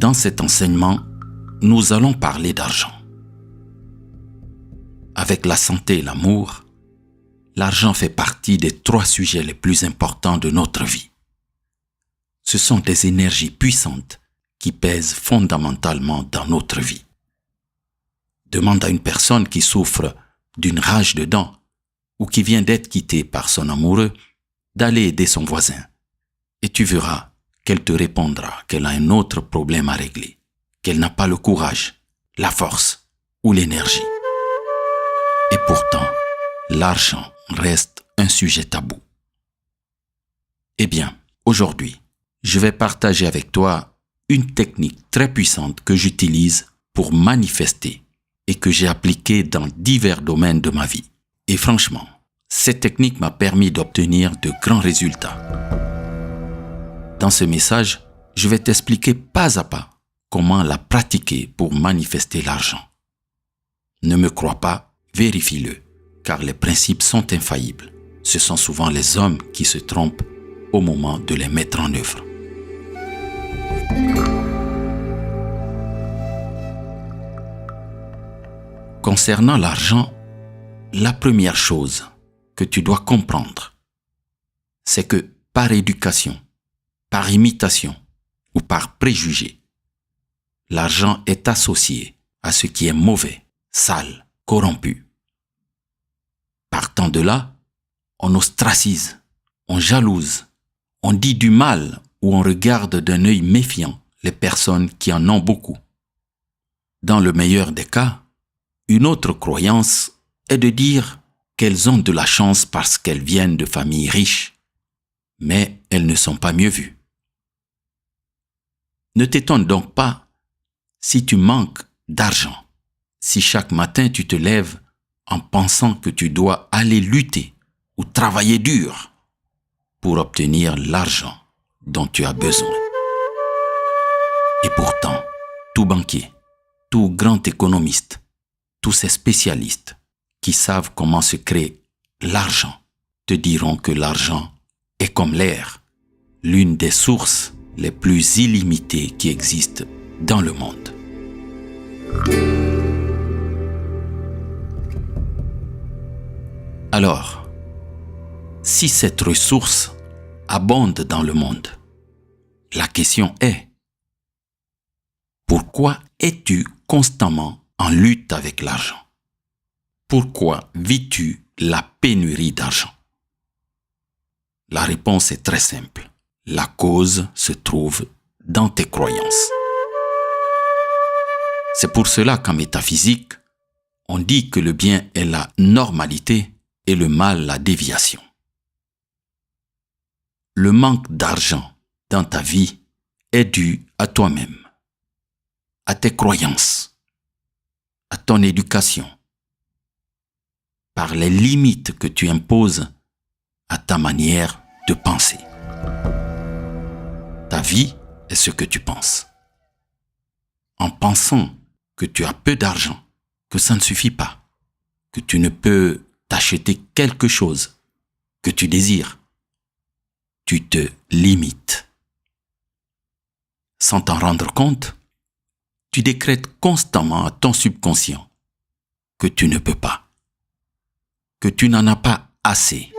Dans cet enseignement, nous allons parler d'argent. Avec la santé et l'amour, l'argent fait partie des 3 sujets les plus importants de notre vie. Ce sont des énergies puissantes qui pèsent fondamentalement dans notre vie. Demande à une personne qui souffre d'une rage de dents ou qui vient d'être quittée par son amoureux d'aller aider son voisin et tu verras qu'elle te répondra qu'elle a un autre problème à régler, qu'elle n'a pas le courage, la force ou l'énergie. Et pourtant, l'argent reste un sujet tabou. Eh bien, aujourd'hui, je vais partager avec toi une technique très puissante que j'utilise pour manifester et que j'ai appliquée dans divers domaines de ma vie. Et franchement, cette technique m'a permis d'obtenir de grands résultats. Dans ce message, je vais t'expliquer pas à pas comment la pratiquer pour manifester l'argent. Ne me crois pas, vérifie-le, car les principes sont infaillibles. Ce sont souvent les hommes qui se trompent au moment de les mettre en œuvre. Concernant l'argent, la première chose que tu dois comprendre, c'est que par éducation, par imitation ou par préjugé, l'argent est associé à ce qui est mauvais, sale, corrompu. Partant de là, on ostracise, on jalouse, on dit du mal ou on regarde d'un œil méfiant les personnes qui en ont beaucoup. Dans le meilleur des cas, une autre croyance est de dire qu'elles ont de la chance parce qu'elles viennent de familles riches, mais elles ne sont pas mieux vues. Ne t'étonne donc pas si tu manques d'argent, si chaque matin tu te lèves en pensant que tu dois aller lutter ou travailler dur pour obtenir l'argent dont tu as besoin. Et pourtant, tout banquier, tout grand économiste, tous ces spécialistes qui savent comment se créer l'argent te diront que l'argent est comme l'air, l'une des sources les plus illimitées qui existent dans le monde. Alors, si cette ressource abonde dans le monde, la question est: pourquoi es-tu constamment en lutte avec l'argent? Pourquoi vis-tu la pénurie d'argent? La réponse est très simple. La cause se trouve dans tes croyances. C'est pour cela qu'en métaphysique, on dit que le bien est la normalité et le mal la déviation. Le manque d'argent dans ta vie est dû à toi-même, à tes croyances, à ton éducation, par les limites que tu imposes à ta manière de penser. Ta vie est ce que tu penses. En pensant que tu as peu d'argent, que ça ne suffit pas, que tu ne peux t'acheter quelque chose que tu désires, tu te limites. Sans t'en rendre compte, tu décrètes constamment à ton subconscient que tu ne peux pas, que tu n'en as pas assez.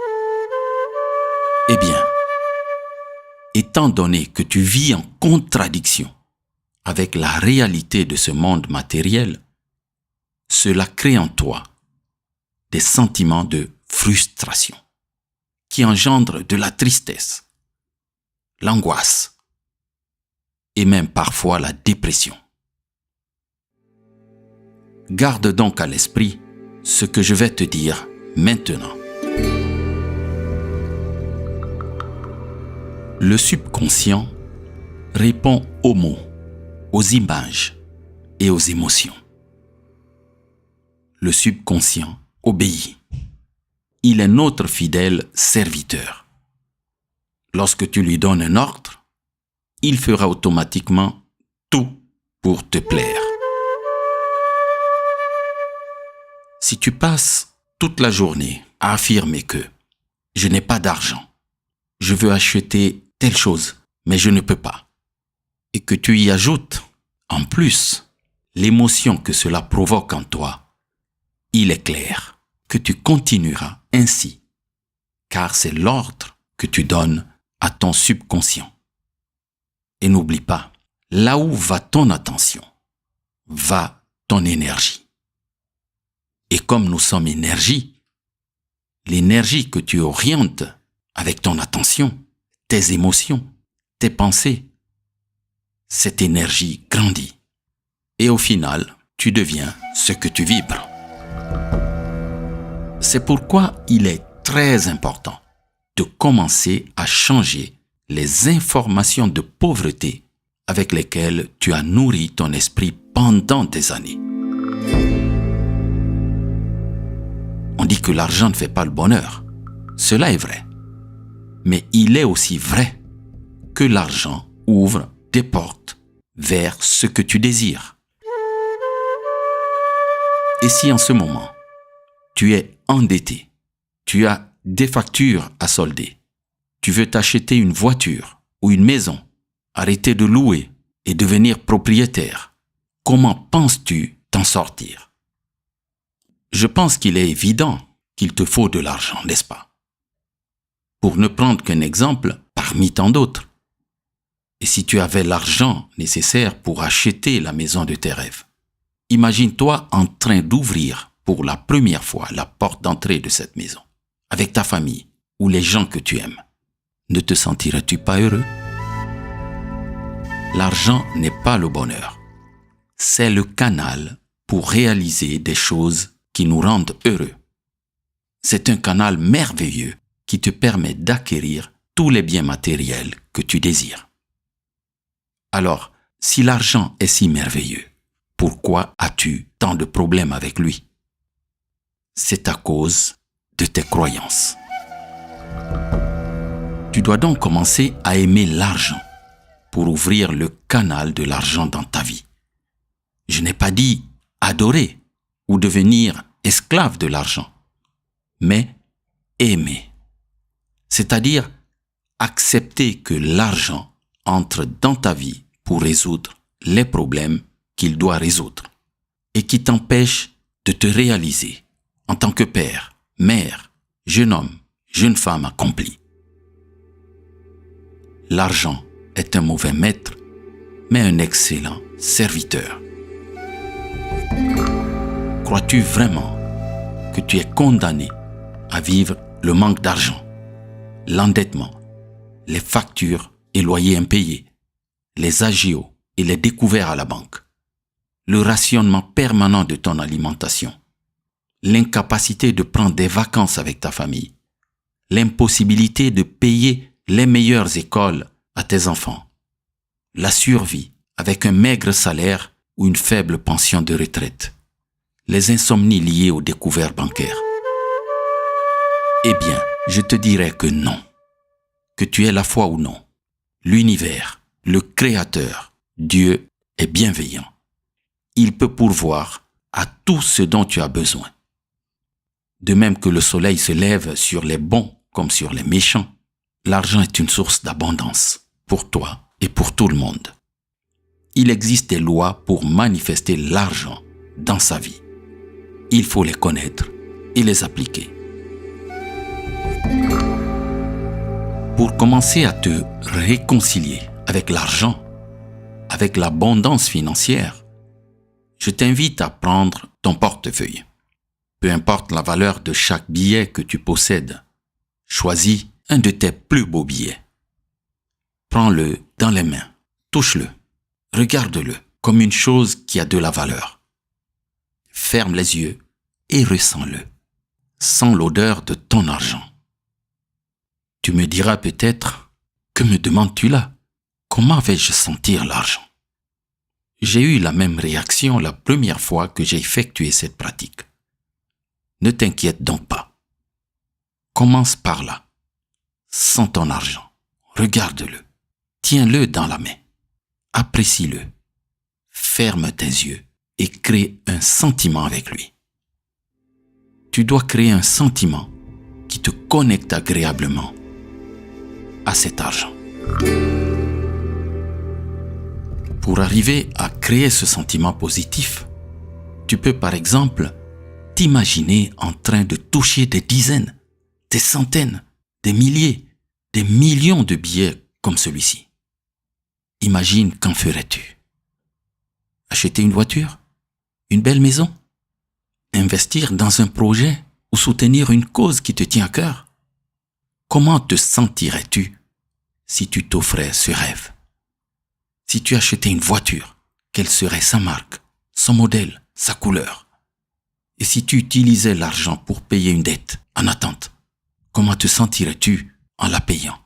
Eh bien, étant donné que tu vis en contradiction avec la réalité de ce monde matériel, cela crée en toi des sentiments de frustration qui engendrent de la tristesse, l'angoisse et même parfois la dépression. Garde donc à l'esprit ce que je vais te dire maintenant. Le subconscient répond aux mots, aux images et aux émotions. Le subconscient obéit. Il est notre fidèle serviteur. Lorsque tu lui donnes un ordre, il fera automatiquement tout pour te plaire. Si tu passes toute la journée à affirmer que je n'ai pas d'argent, je veux acheter telle chose, mais je ne peux pas, et que tu y ajoutes En plus, l'émotion que cela provoque en toi, il est clair que tu continueras ainsi, car c'est l'ordre que tu donnes à ton subconscient. Et n'oublie pas, là où va ton attention, va ton énergie. Et comme nous sommes énergie, l'énergie que tu orientes avec ton attention, tes émotions, tes pensées, cette énergie grandit. Et au final, tu deviens ce que tu vibres. C'est pourquoi il est très important de commencer à changer les informations de pauvreté avec lesquelles tu as nourri ton esprit pendant des années. On dit que l'argent ne fait pas le bonheur. Cela est vrai. Mais il est aussi vrai que l'argent ouvre des portes vers ce que tu désires. Et si en ce moment, tu es endetté, tu as des factures à solder, tu veux t'acheter une voiture ou une maison, arrêter de louer et devenir propriétaire, comment penses-tu t'en sortir? Je pense qu'il est évident qu'il te faut de l'argent, n'est-ce pas? Pour ne prendre qu'un exemple parmi tant d'autres. Et si tu avais l'argent nécessaire pour acheter la maison de tes rêves, imagine-toi en train d'ouvrir pour la première fois la porte d'entrée de cette maison, avec ta famille ou les gens que tu aimes. Ne te sentirais-tu pas heureux? L'argent n'est pas le bonheur. C'est le canal pour réaliser des choses qui nous rendent heureux. C'est un canal merveilleux qui te permet d'acquérir tous les biens matériels que tu désires. Alors, si l'argent est si merveilleux, pourquoi as-tu tant de problèmes avec lui? C'est à cause de tes croyances. Tu dois donc commencer à aimer l'argent pour ouvrir le canal de l'argent dans ta vie. Je n'ai pas dit adorer ou devenir esclave de l'argent, mais aimer. C'est-à-dire accepter que l'argent entre dans ta vie pour résoudre les problèmes qu'il doit résoudre et qui t'empêchent de te réaliser en tant que père, mère, jeune homme, jeune femme accomplie. L'argent est un mauvais maître, mais un excellent serviteur. Crois-tu vraiment que tu es condamné à vivre le manque d'argent, l'endettement, les factures et loyers impayés, les agios et les découverts à la banque, le rationnement permanent de ton alimentation, l'incapacité de prendre des vacances avec ta famille, l'impossibilité de payer les meilleures écoles à tes enfants, la survie avec un maigre salaire ou une faible pension de retraite, les insomnies liées aux découvertes bancaires? Eh bien, je te dirais que non, que tu aies la foi ou non. L'univers, le Créateur, Dieu est bienveillant. Il peut pourvoir à tout ce dont tu as besoin. De même que le soleil se lève sur les bons comme sur les méchants, l'argent est une source d'abondance pour toi et pour tout le monde. Il existe des lois pour manifester l'argent dans sa vie. Il faut les connaître et les appliquer. Pour commencer à te réconcilier avec l'argent, avec l'abondance financière, je t'invite à prendre ton portefeuille. Peu importe la valeur de chaque billet que tu possèdes, choisis un de tes plus beaux billets. Prends-le dans les mains, touche-le, regarde-le comme une chose qui a de la valeur. Ferme les yeux et ressens-le. Sens l'odeur de ton argent. Tu me diras peut-être, que me demandes-tu là? Comment vais-je sentir l'argent? J'ai eu la même réaction la première fois que j'ai effectué cette pratique. Ne t'inquiète donc pas. Commence par là. Sens ton argent. Regarde-le. Tiens-le dans la main. Apprécie-le. Ferme tes yeux et crée un sentiment avec lui. Tu dois créer un sentiment qui te connecte agréablement à cet argent. Pour arriver à créer ce sentiment positif, tu peux par exemple t'imaginer en train de toucher des dizaines, des centaines, des milliers, des millions de billets comme celui-ci. Imagine, qu'en ferais-tu? Acheter une voiture? Une belle maison? Investir dans un projet ou soutenir une cause qui te tient à cœur? Comment te sentirais-tu si tu t'offrais ce rêve? Si tu achetais une voiture, quelle serait sa marque, son modèle, sa couleur? Et si tu utilisais l'argent pour payer une dette en attente, comment te sentirais-tu en la payant?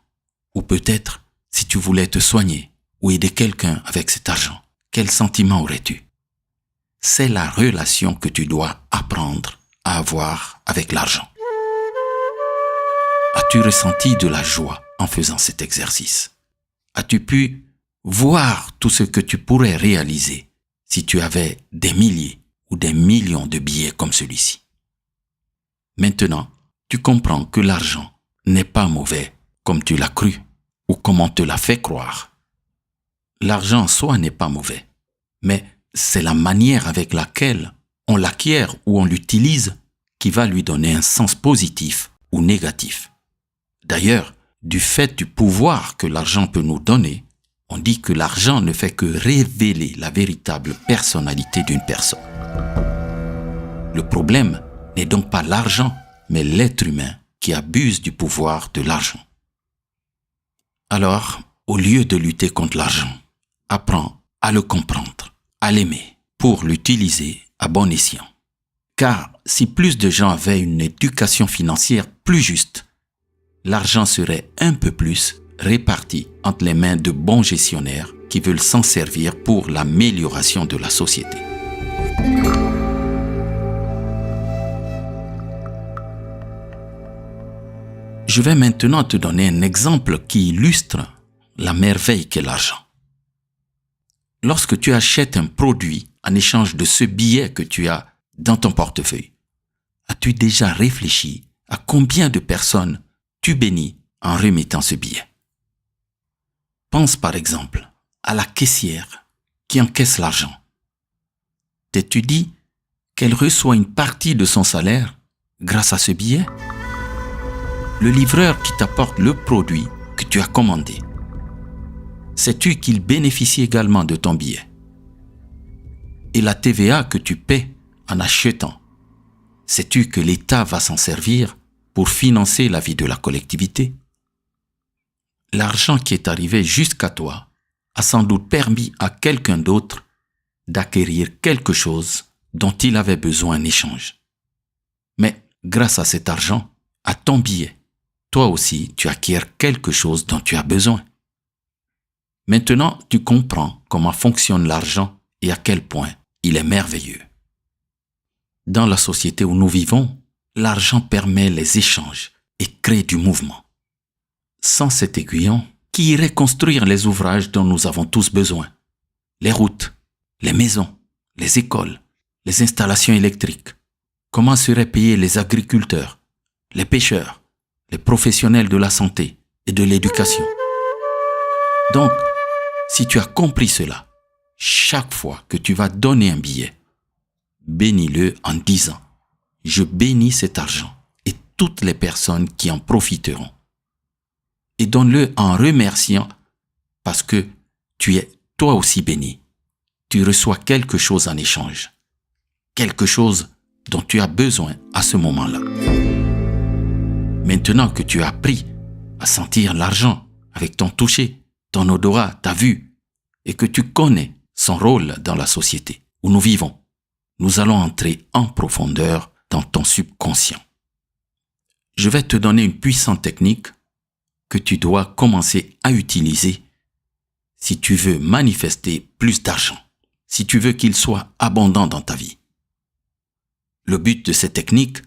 Ou peut-être, si tu voulais te soigner ou aider quelqu'un avec cet argent, quel sentiment aurais-tu? C'est la relation que tu dois apprendre à avoir avec l'argent. As-tu ressenti de la joie en faisant cet exercice? As-tu pu voir tout ce que tu pourrais réaliser si tu avais des milliers ou des millions de billets comme celui-ci? Maintenant, tu comprends que l'argent n'est pas mauvais comme tu l'as cru ou comme on te l'a fait croire. L'argent en soi n'est pas mauvais, mais c'est la manière avec laquelle on l'acquiert ou on l'utilise qui va lui donner un sens positif ou négatif. D'ailleurs, du fait du pouvoir que l'argent peut nous donner, on dit que l'argent ne fait que révéler la véritable personnalité d'une personne. Le problème n'est donc pas l'argent, mais l'être humain qui abuse du pouvoir de l'argent. Alors, au lieu de lutter contre l'argent, apprends à le comprendre, à l'aimer, pour l'utiliser à bon escient. Car si plus de gens avaient une éducation financière plus juste, l'argent serait un peu plus réparti entre les mains de bons gestionnaires qui veulent s'en servir pour l'amélioration de la société. Je vais maintenant te donner un exemple qui illustre la merveille qu'est l'argent. Lorsque tu achètes un produit en échange de ce billet que tu as dans ton portefeuille, as-tu déjà réfléchi à combien de personnes tu bénis en remettant ce billet? Pense par exemple à la caissière qui encaisse l'argent. T'es-tu dit qu'elle reçoit une partie de son salaire grâce à ce billet? Le livreur qui t'apporte le produit que tu as commandé, sais-tu qu'il bénéficie également de ton billet? Et la TVA que tu paies en achetant, sais-tu que l'État va s'en servir pour financer la vie de la collectivité? L'argent qui est arrivé jusqu'à toi a sans doute permis à quelqu'un d'autre d'acquérir quelque chose dont il avait besoin en échange. Mais grâce à cet argent, à ton billet, toi aussi tu acquiers quelque chose dont tu as besoin. Maintenant, tu comprends comment fonctionne l'argent et à quel point il est merveilleux. Dans la société où nous vivons, l'argent permet les échanges et crée du mouvement. Sans cet aiguillon, qui irait construire les ouvrages dont nous avons tous besoin? Les routes, les maisons, les écoles, les installations électriques. Comment seraient payés les agriculteurs, les pêcheurs, les professionnels de la santé et de l'éducation? Donc, si tu as compris cela, chaque fois que tu vas donner un billet, bénis-le en disant « Je bénis cet argent et toutes les personnes qui en profiteront. » Et donne-le en remerciant parce que tu es toi aussi béni. Tu reçois quelque chose en échange, quelque chose dont tu as besoin à ce moment-là. Maintenant que tu as appris à sentir l'argent avec ton toucher, ton odorat, ta vue, et que tu connais son rôle dans la société où nous vivons, nous allons entrer en profondeur dans ton subconscient. Je vais te donner une puissante technique que tu dois commencer à utiliser si tu veux manifester plus d'argent, si tu veux qu'il soit abondant dans ta vie. Le but de cette technique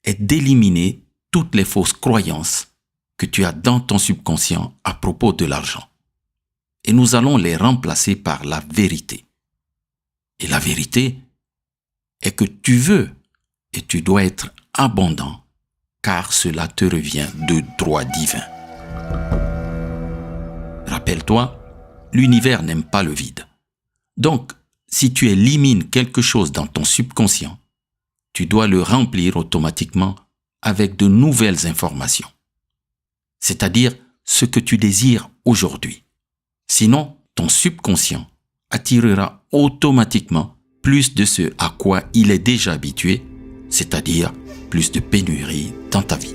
est d'éliminer toutes les fausses croyances que tu as dans ton subconscient à propos de l'argent. Et nous allons les remplacer par la vérité. Et la vérité est que tu veux et tu dois être abondant, car cela te revient de droit divin. Rappelle-toi, l'univers n'aime pas le vide. Donc, si tu élimines quelque chose dans ton subconscient, tu dois le remplir automatiquement avec de nouvelles informations, c'est-à-dire ce que tu désires aujourd'hui. Sinon, ton subconscient attirera automatiquement plus de ce à quoi il est déjà habitué, c'est-à-dire plus de pénurie dans ta vie.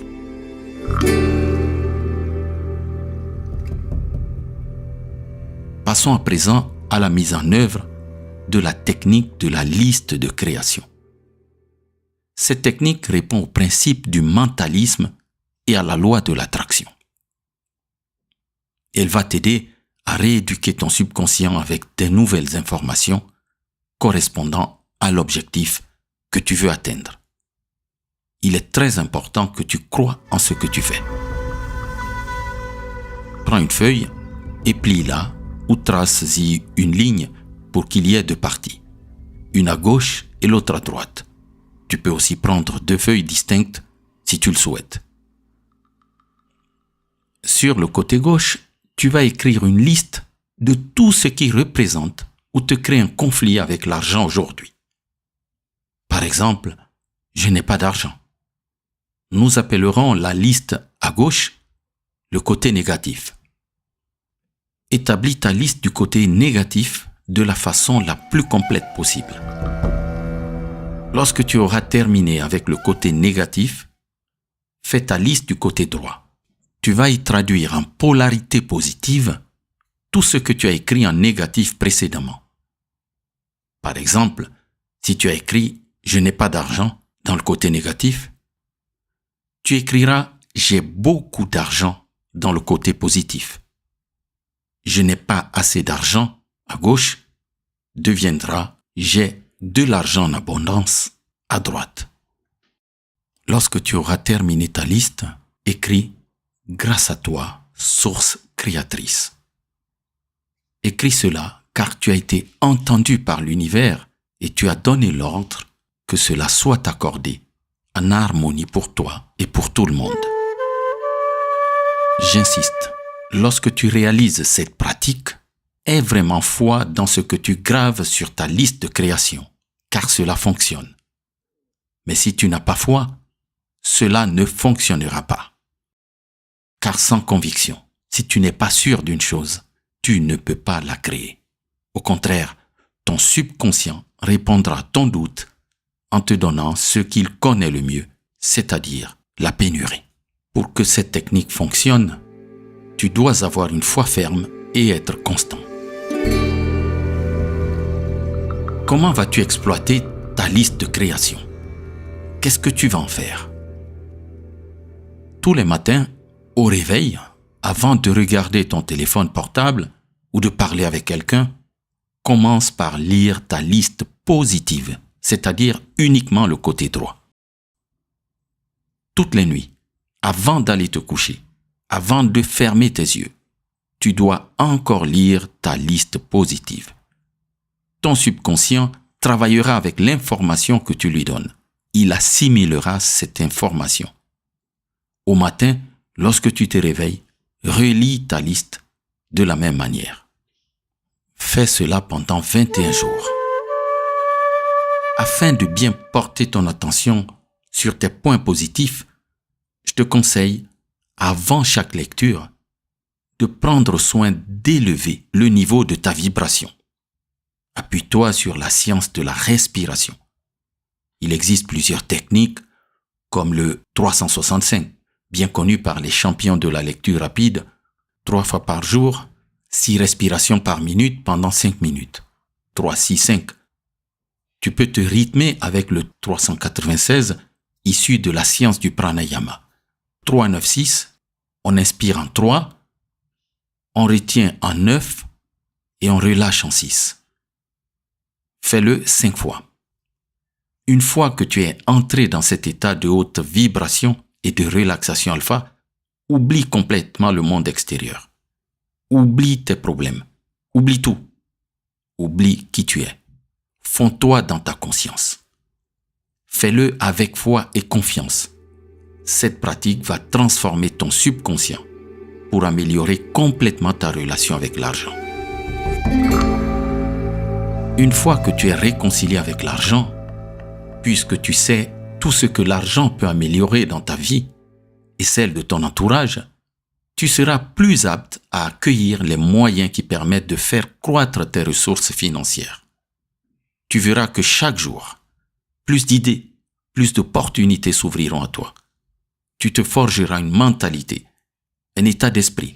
Passons à présent à la mise en œuvre de la technique de la liste de création. Cette technique répond au principe du mentalisme et à la loi de l'attraction. Elle va t'aider à rééduquer ton subconscient avec des nouvelles informations correspondant à l'objectif que tu veux atteindre. Il est très important que tu crois en ce que tu fais. Prends une feuille et plie-la ou trace-y une ligne pour qu'il y ait deux parties, une à gauche et l'autre à droite. Tu peux aussi prendre deux feuilles distinctes si tu le souhaites. Sur le côté gauche, tu vas écrire une liste de tout ce qui représente ou te crée un conflit avec l'argent aujourd'hui. Par exemple, je n'ai pas d'argent. Nous appellerons la liste à gauche le côté négatif. Établis ta liste du côté négatif de la façon la plus complète possible. Lorsque tu auras terminé avec le côté négatif, fais ta liste du côté droit. Tu vas y traduire en polarité positive tout ce que tu as écrit en négatif précédemment. Par exemple, si tu as écrit « je n'ai pas d'argent » dans le côté négatif, tu écriras « j'ai beaucoup d'argent » dans le côté positif. « Je n'ai pas assez d'argent » à gauche deviendra « j'ai de l'argent en abondance » à droite. Lorsque tu auras terminé ta liste, écris « grâce à toi, source créatrice ». Écris cela car tu as été entendu par l'univers et tu as donné l'ordre que cela soit accordé en harmonie pour toi et pour tout le monde. J'insiste, lorsque tu réalises cette pratique, aie vraiment foi dans ce que tu graves sur ta liste de création, car cela fonctionne. Mais si tu n'as pas foi, cela ne fonctionnera pas. Car sans conviction, si tu n'es pas sûr d'une chose, tu ne peux pas la créer. Au contraire, ton subconscient répondra à ton doute en te donnant ce qu'il connaît le mieux, c'est-à-dire la pénurie. Pour que cette technique fonctionne, tu dois avoir une foi ferme et être constant. Comment vas-tu exploiter ta liste de création? Qu'est-ce que tu vas en faire? Tous les matins, au réveil, avant de regarder ton téléphone portable ou de parler avec quelqu'un, commence par lire ta liste positive, c'est-à-dire uniquement le côté droit. Toutes les nuits, avant d'aller te coucher, avant de fermer tes yeux, tu dois encore lire ta liste positive. Ton subconscient travaillera avec l'information que tu lui donnes. Il assimilera cette information. Au matin, lorsque tu te réveilles, relis ta liste de la même manière. Fais cela pendant 21 jours. Afin de bien porter ton attention sur tes points positifs, je te conseille, avant chaque lecture, de prendre soin d'élever le niveau de ta vibration. Appuie-toi sur la science de la respiration. Il existe plusieurs techniques, comme le 365, bien connu par les champions de la lecture rapide, 3 fois par jour, 6 respirations par minute pendant 5 minutes. 3-6-5. Tu peux te rythmer avec le 396, issu de la science du pranayama. 3-9-6, on inspire en 3, on retient en 9 et on relâche en 6. Fais-le 5 fois. Une fois que tu es entré dans cet état de haute vibration et de relaxation alpha, oublie complètement le monde extérieur. Oublie tes problèmes. Oublie tout. Oublie qui tu es. Fonds-toi dans ta conscience. Fais-le avec foi et confiance. Cette pratique va transformer ton subconscient pour améliorer complètement ta relation avec l'argent. Une fois que tu es réconcilié avec l'argent, puisque tu sais tout ce que l'argent peut améliorer dans ta vie et celle de ton entourage, tu seras plus apte à accueillir les moyens qui permettent de faire croître tes ressources financières. Tu verras que chaque jour, plus d'idées, plus d'opportunités s'ouvriront à toi. Tu te forgeras une mentalité, un état d'esprit,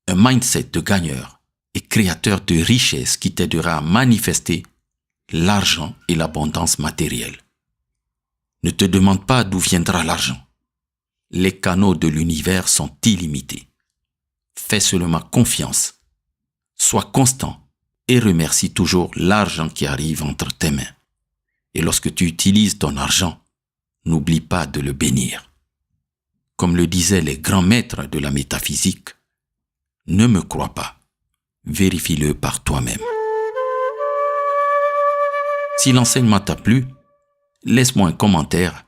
un mindset de gagneur et créateur de richesses qui t'aidera à manifester l'argent et l'abondance matérielle. Ne te demande pas d'où viendra l'argent. Les canaux de l'univers sont illimités. Fais seulement confiance. Sois constant et remercie toujours l'argent qui arrive entre tes mains. Et lorsque tu utilises ton argent, n'oublie pas de le bénir. Comme le disaient les grands maîtres de la métaphysique, ne me crois pas, vérifie-le par toi-même. Si l'enseignement t'a plu, laisse-moi un commentaire.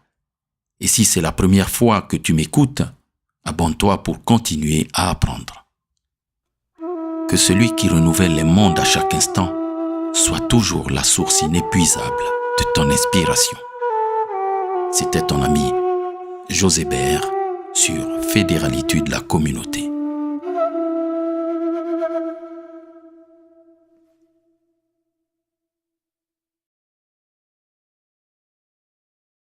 Et si c'est la première fois que tu m'écoutes, abonne-toi pour continuer à apprendre. Que celui qui renouvelle les mondes à chaque instant soit toujours la source inépuisable de ton inspiration. C'était ton ami José Bert sur Fédéralitude la communauté.